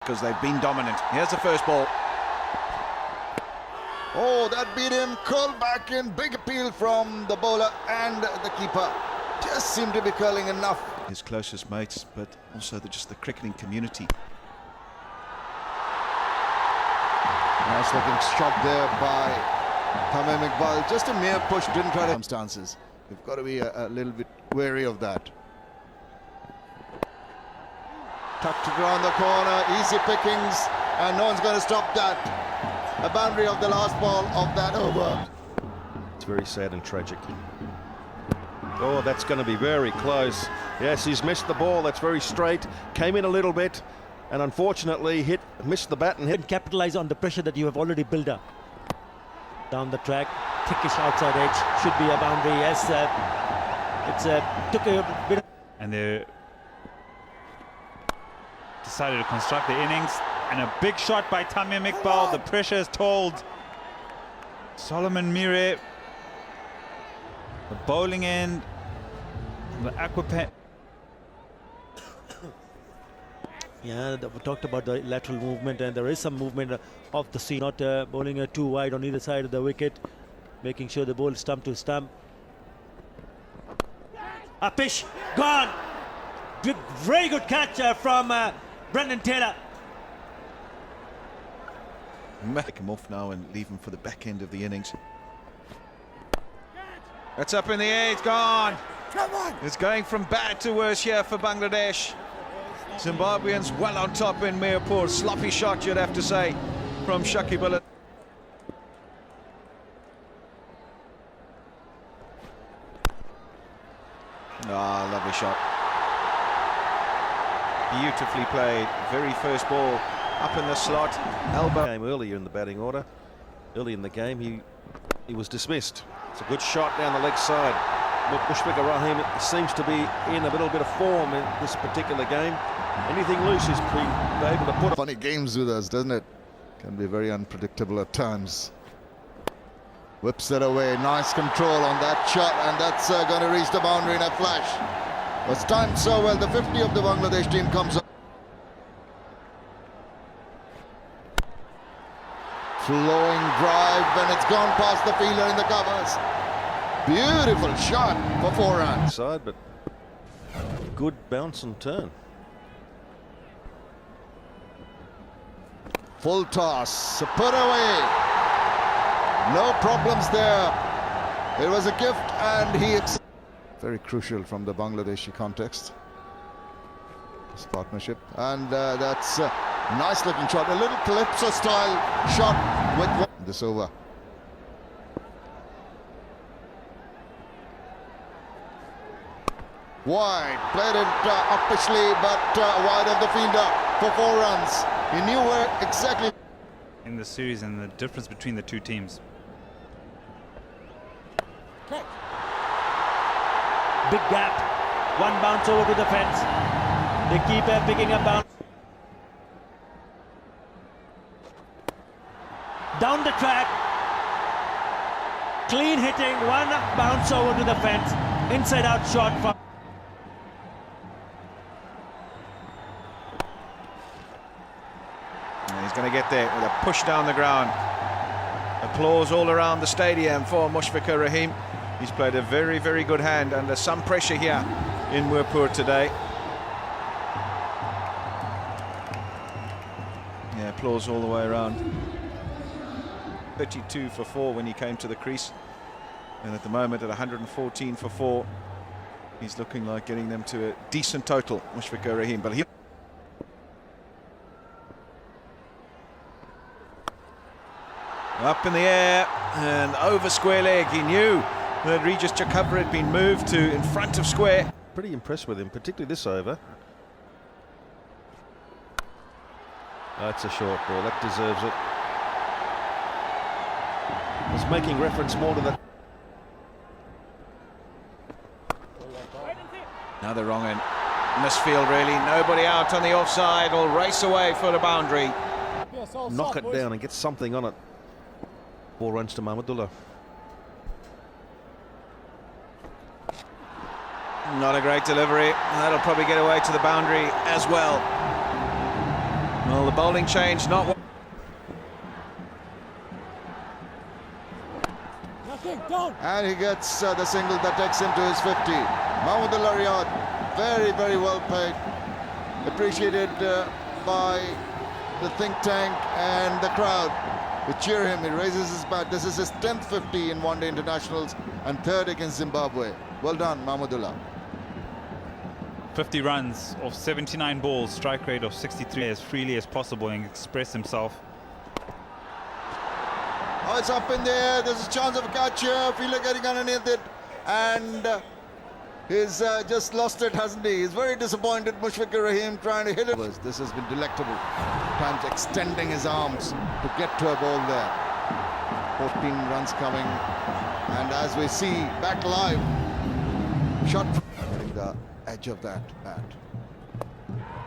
because they've been dominant. Here's the first ball. Oh, that beat him. Curled back in. Big appeal from the bowler and the keeper. Just seemed to be curling enough. His closest mates, but also just the cricketing community. Nice looking shot there by Tamim Iqbal. Just a mere push, didn't try to circumstances. You've got to be a little bit wary of that. Tucked around the corner, easy pickings, and no one's going to stop that. A boundary of the last ball of that over. It's very sad and tragic. Oh, that's going to be very close. Yes, he's missed the ball. That's very straight. Came in a little bit, and unfortunately missed the bat and hit. Capitalize on the pressure that you have already built up. Down the track, thickish outside edge, should be a boundary. Yes, took a bit. And they decided to construct the innings, and a big shot by Tamim Iqbal. The pressure is told. Solomon Mire, the bowling end, the aquapen. Yeah, we talked about the lateral movement, and there is some movement of the seam, not bowling too wide on either side of the wicket, making sure the ball is stump to stump. A pitch gone. Very good catch from Brendan Taylor. Take him off now and leave him for the back end of the innings. It's up in the air, it's gone. Come on! It's going from bad to worse here for Bangladesh. Zimbabweans well on top in Mirpur. Sloppy shot, you'd have to say, from Shakib. Ah, lovely shot. Beautifully played. Very first ball up in the slot. Elbow. Came earlier in the batting order. Early in the game, he was dismissed. It's a good shot down the leg side. Mushfiqur Rahim seems to be in a little bit of form in this particular game. Anything loose is able to put. Funny games with us, doesn't it? Can be very unpredictable at times. Whips it away. Nice control on that shot, and that's going to reach the boundary in a flash. Was timed so well. The 50 of the Bangladesh team comes up. Flowing drive, and it's gone past the fielder in the covers. Beautiful shot for 4 runs. Side, but good bounce and turn. Full toss, put away. No problems there. It was a gift, and he. Very crucial from the Bangladeshi context. This partnership, and that's a nice looking shot. A little calypso style shot with this over. Wide, played it uppishly, but wide of the fielder for 4 runs. He knew where exactly. In the series and the difference between the two teams. Big gap. One bounce over to the fence. The keeper picking up bounce. Down the track. Clean hitting. One bounce over to the fence. Inside out shot for. And he's going to get there with a push down the ground. Applause all around the stadium for Mushfiqur Rahim. He's played a very, very good hand under some pressure here in Mirpur today. Yeah, applause all the way around. 32 for 4 when he came to the crease. And at the moment at 114 for 4, he's looking like getting them to a decent total, Mushfiqur Rahim. But he up in the air and over square leg. He knew that Regis Chakabra had been moved to in front of square. Pretty impressed with him, particularly this over. That's a short ball, that deserves it. It's making reference more to that. Another wrong end. Misfield really, nobody out on the offside. Will race away for the boundary. Knock it down and get something on it. 4 runs to Mahmudullah. Not a great delivery. That'll probably get away to the boundary as well. Well, the bowling change not. And he gets the single that takes him to his 50. Mahmudullah Riyad, very, very well paid. Appreciated by the think tank and the crowd who cheer him. He raises his bat. This is his 10th 50 in one-day internationals and 3rd against Zimbabwe. Well done, Mahmudullah. 50 runs off 79 balls, strike rate of 63 as freely as possible and express himself. Oh, it's up in the air. There's a chance of a catch here. Fielder getting underneath it. And he's just lost it, hasn't he? He's very disappointed. Mushfiqur Rahim trying to hit it. This has been delectable. Times extending his arms to get to a ball there. 14 runs coming. And as we see, back live. Shot from the edge of that bat.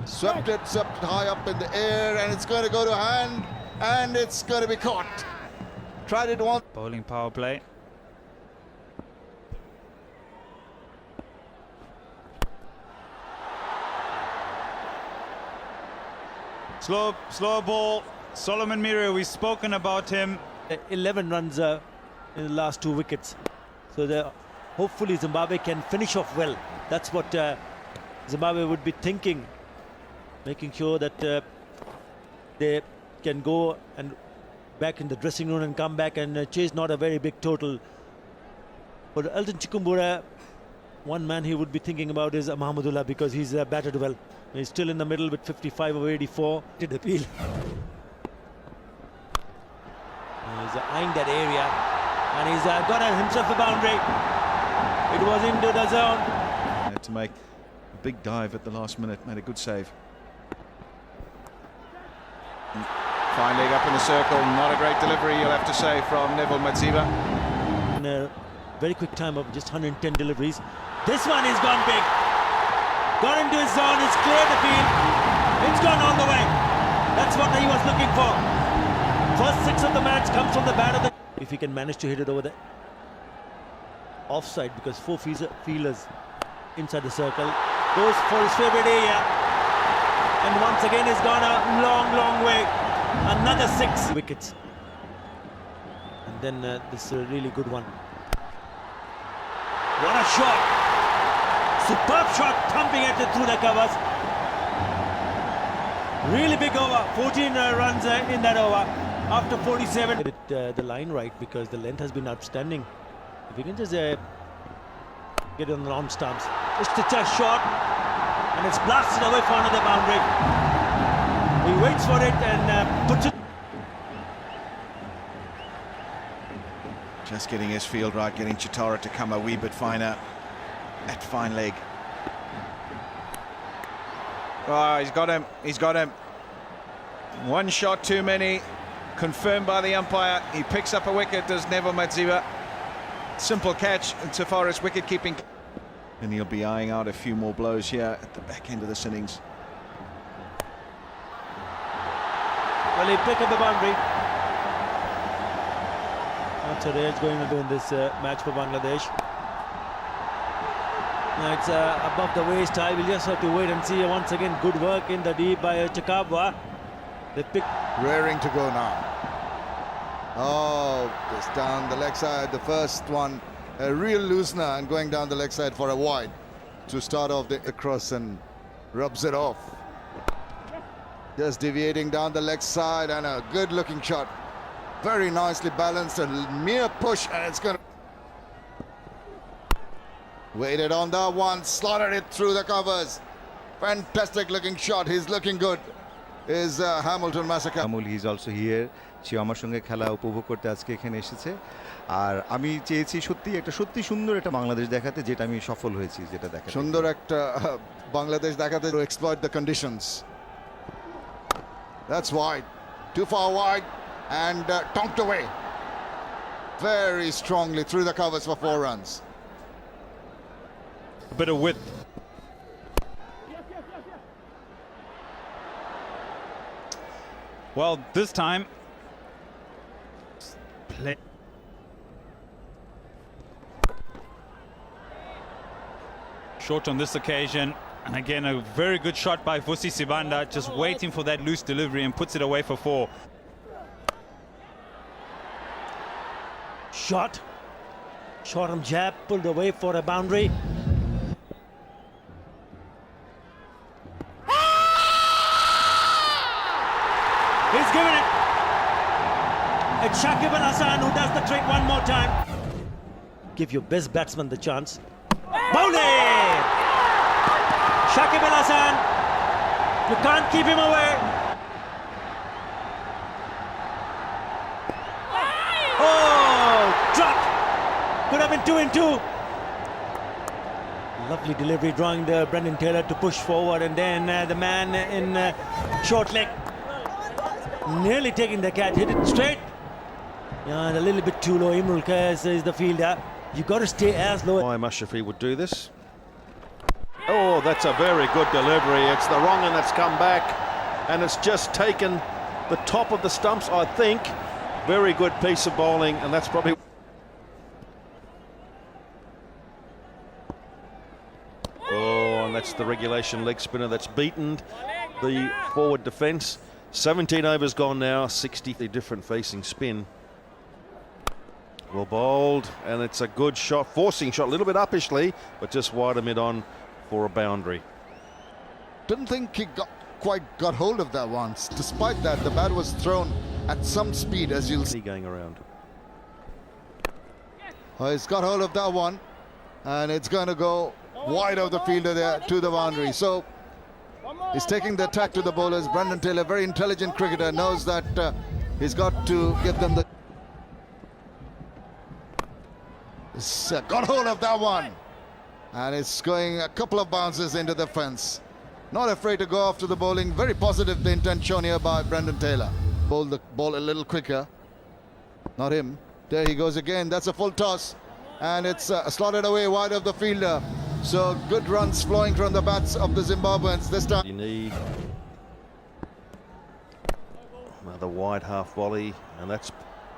Swept it high up in the air. And it's going to go to hand. And it's going to be caught. Tried it once. Bowling power play. Slow ball. Solomon Mire, we've spoken about him. 11 runs in the last 2 wickets. So hopefully Zimbabwe can finish off well. That's what Zimbabwe would be thinking. Making sure that they can go and back in the dressing room and come back and chase not a very big total. But Elton Chikumbura, one man he would be thinking about is Mahmudullah, because he's batted well. He's still in the middle with 55 of 84. Did appeal. He's eyeing that area and he's got himself a boundary. It was into the zone. Had to make a big dive at the last minute, made a good save. Fine leg up in the circle, not a great delivery, you'll have to say, from Neville Madziba. In a very quick time of just 110 deliveries. This one has gone big. Got into his zone, it's cleared the field. It's gone all the way. That's what he was looking for. First 6 of the match comes from the bat of the... If he can manage to hit it over the offside, because 4 fielders inside the circle. Goes for his favourite area. And once again he's gone a long way. Another 6 wickets. And then this is a really good one. What a shot! Superb shot, thumping at it through the covers. Really big over. 14 runs in that over after 47. Get the line right, because the length has been outstanding. If you can just get it on the long stumps. Just a shot, and it's blasted away for another boundary. He waits for it and puts it. Just getting his field right, getting Chitara to come a wee bit finer at fine leg. Oh, he's got him. One shot too many, confirmed by the umpire. He picks up a wicket, does Neville Madziba. Simple catch insofar as wicket keeping. And he'll be eyeing out a few more blows here at the back end of this innings. Well, he picked up the boundary. That's what he's going to do in this match for Bangladesh. Now it's above the waist high. We'll just have to wait and see. Once again, good work in the deep by Chakabwa. They pick. Raring to go now. Oh, just down the leg side. The first one, a real loosener, and going down the leg side for a wide to start off the cross and rubs it off. Just deviating down the leg side, and a good looking shot. Very nicely balanced, a mere push, and it's going to... Waited on that one, slotted it through the covers. Fantastic looking shot, he's looking good. Is Hamilton Massacre. Amul, he's also here. সে আমার সঙ্গে খেলা উপভোগ করতে আজকে এখানে এসেছে। আর আমি চেয়েছি সত্যি সুন্দর একটা বাংলাদেশ দেখাতে, যেটা আমি সফল হয়েছি, যেটা দেখাতে। সুন্দর একটা বাংলাদেশ দেখাতে to exploit the conditions. That's wide, too far wide, and tonked away very strongly through the covers for 4 runs. A bit of width. Well, this time play. Short on this occasion. And again, a very good shot by Vusi Sibanda, just waiting for that loose delivery and puts it away for 4. Shot arm jab, pulled away for a boundary. He's given it. It's Shakib Al Hasan who does the trick one more time. Give your best batsman the chance. Bowling! Shakib Al Hasan, you can't keep him away. Oh, dropped. Could have been 2 in 2. Lovely delivery, drawing the Brendan Taylor to push forward, and then the man in short leg nearly taking the catch, hit it straight. Yeah, and a little bit too low. Imrul Qais is the fielder. You got to stay as low. Why Mashrafi would do this. Oh, that's a very good delivery. It's the wrong one that's come back, and it's just taken the top of the stumps, I think. Very good piece of bowling, and that's probably... Oh, and that's the regulation leg spinner that's beaten the forward defence. 17 overs gone now, 60 different facing spin. Well bowled, and it's a good shot, forcing shot, a little bit uppishly, but just wide of mid-on for a boundary. Didn't think he quite got hold of that once. Despite that, the bat was thrown at some speed, as you'll see. Going around. Oh, he's got hold of that one, and it's going to go wide of the fielder there to the boundary. So he's taking the attack to the bowlers. Brendan Taylor, very intelligent cricketer, knows that he's got to give them the... He's got hold of that one, and it's going a couple of bounces into the fence. Not afraid to go after the bowling. Very positive the intent shown here by Brendan Taylor. Bowl the ball a little quicker. Not him. There he goes again. That's a full toss, and it's slotted away wide of the fielder. So good runs flowing from the bats of the Zimbabweans this time. You need another wide half volley, and that's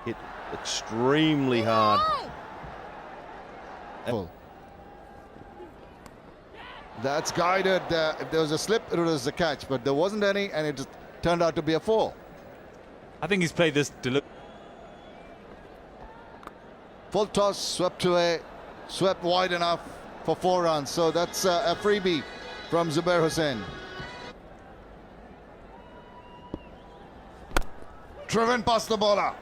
hit extremely hard. That's guided. If there was a slip, it was a catch, but there wasn't any, and it just turned out to be a 4. I think he's played this Full toss, swept away, swept wide enough for 4 runs. So that's a freebie from Zubair Hussain. Driven past the bowler.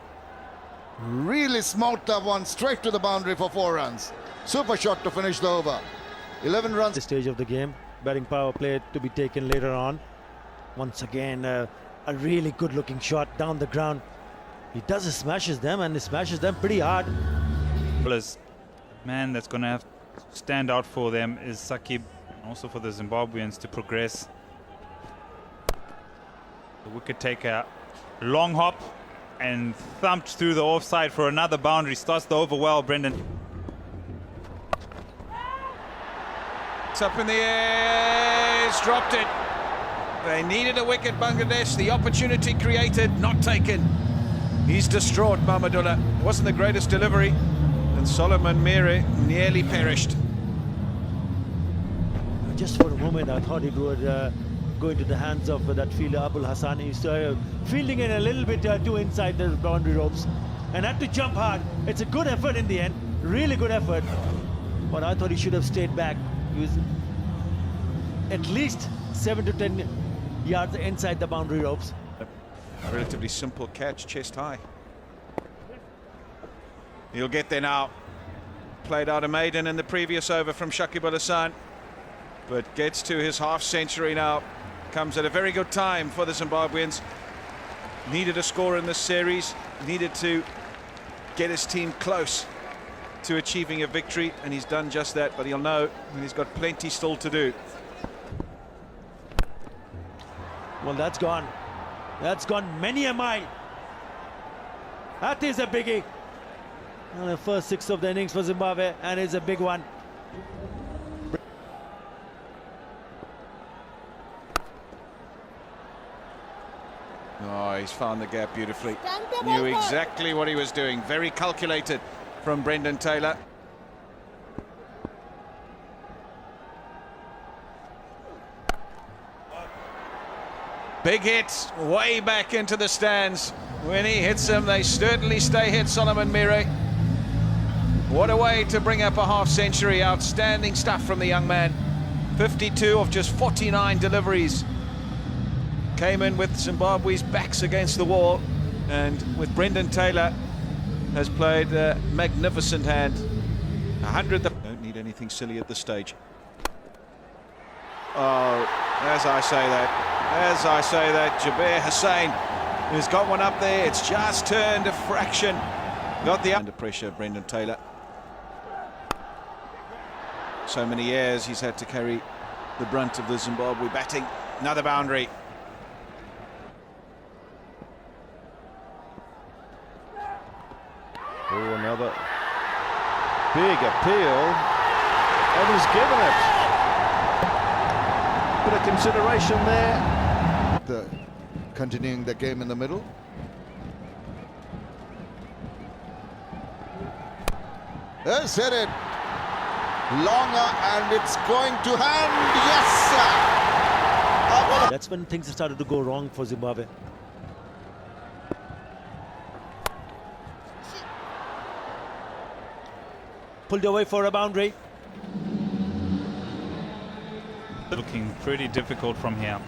Really smoked that one straight to the boundary for 4 runs. Super shot to finish the over. 11 runs. The stage of the game, batting power play to be taken later on. Once again, a really good looking shot down the ground. He does, smashes them, and he smashes them pretty hard. Man that's going to have to stand out for them is Sakib, and also for the Zimbabweans to progress. The wicket taker, long hop and thumped through the offside for another boundary. Starts the over well, Brendan. It's up in the air, it's dropped it. They needed a wicket, Bangladesh. The opportunity created, not taken. He's distraught, Mahmudullah. It wasn't the greatest delivery, and Solomon Mire nearly perished. Just for a moment, I thought it would go into the hands of that fielder, Abul Hassan. He's fielding it a little bit too inside the boundary ropes and had to jump hard. It's a good effort in the end, really good effort. But I thought he should have stayed back. He was at least 7 to 10 yards inside the boundary ropes. A relatively simple catch, chest high. He'll get there now. Played out a maiden in the previous over from Shakib Al Hasan, but gets to his half century now. Comes at a very good time for the Zimbabweans. Needed a score in this series, needed to get his team close to achieving a victory, and he's done just that, but he'll know he's got plenty still to do. Well, that's gone. That's gone many a mile. That is a biggie. And the first 6 of the innings for Zimbabwe, and it's a big one. Oh, he's found the gap beautifully. Knew exactly what he was doing. Very calculated from Brendan Taylor. Big hit, way back into the stands. When he hits them, they certainly stay hit, Solomon Mire. What a way to bring up a half century. Outstanding stuff from the young man. 52 of just 49 deliveries. Came in with Zimbabwe's backs against the wall, and with Brendan Taylor has played a magnificent hand. 100. Don't need anything silly at this stage. Oh, as I say that, Jaber Hussain has got one up there. It's just turned a fraction. Got the under pressure, Brendan Taylor. So many years he's had to carry the brunt of the Zimbabwe batting. Another boundary. Oh, another big appeal, and he's given it. Bit of consideration there. Continuing the game in the middle. Let's hit it. Longer, and it's going to hand. Yes, sir. That's when things started to go wrong for Zimbabwe. Pulled away for a boundary. Looking pretty difficult from here.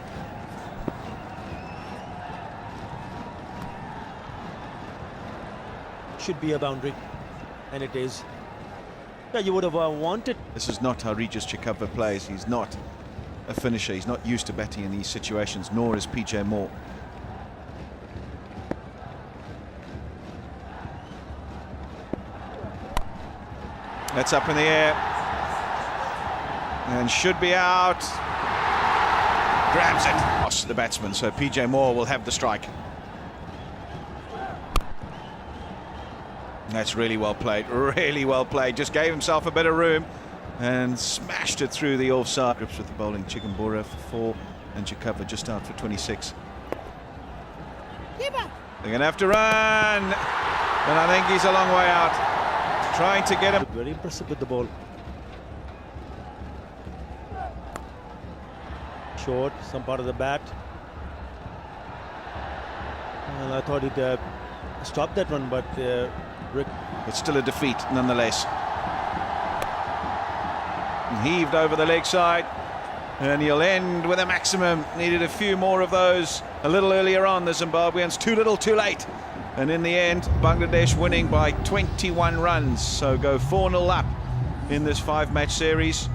Should be a boundary, and it is. Yeah, you would have wanted. This is not how Regis Chikapa plays. He's not a finisher. He's not used to batting in these situations, nor is PJ Moore. That's up in the air and should be out. Grabs it. Lost the batsman, so PJ Moore will have the strike. That's really well played, really well played. Just gave himself a bit of room and smashed it through the offside. Grips with the bowling. Chikumbura for 4 and Chikapa just out for 26. They're going to have to run, and I think he's a long way out. Trying to get him. Very impressive with the ball. Short, some part of the bat. Well, I thought he'd stop that one, but It's still a defeat nonetheless. Heaved over the leg side, and he'll end with a maximum. Needed a few more of those a little earlier on, the Zimbabweans. Too little, too late. And in the end, Bangladesh winning by 21 runs. So go 4-0 up in this 5-match series.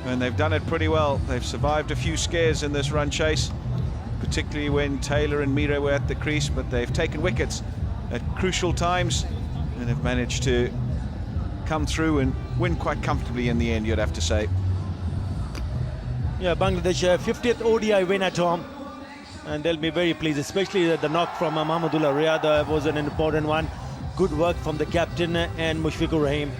And they've done it pretty well. They've survived a few scares in this run chase, particularly when Taylor and Mire were at the crease, but they've taken wickets at crucial times and have managed to come through and win quite comfortably in the end, you'd have to say. yeah, Bangladesh 50th ODI win at home, and they'll be very pleased, especially the knock from Mahmudullah Riyad was an important one. Good work from the captain and Mushfiqur Rahim.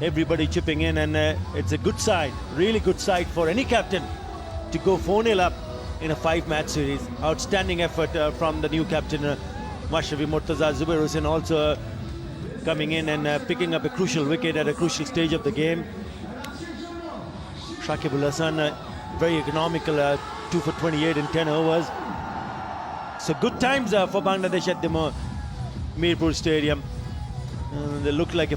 Everybody chipping in, and it's a good side, really good side for any captain to go 4-0 up in a 5-match series. Outstanding effort from the new captain, Mashrafi Murtaza. Zubair Hussain also coming in and picking up a crucial wicket at a crucial stage of the game. Shakib Al Hasan, very economical, 2 for 28 in 10 overs. So good times for Bangladesh at the Mirpur Stadium. They look like a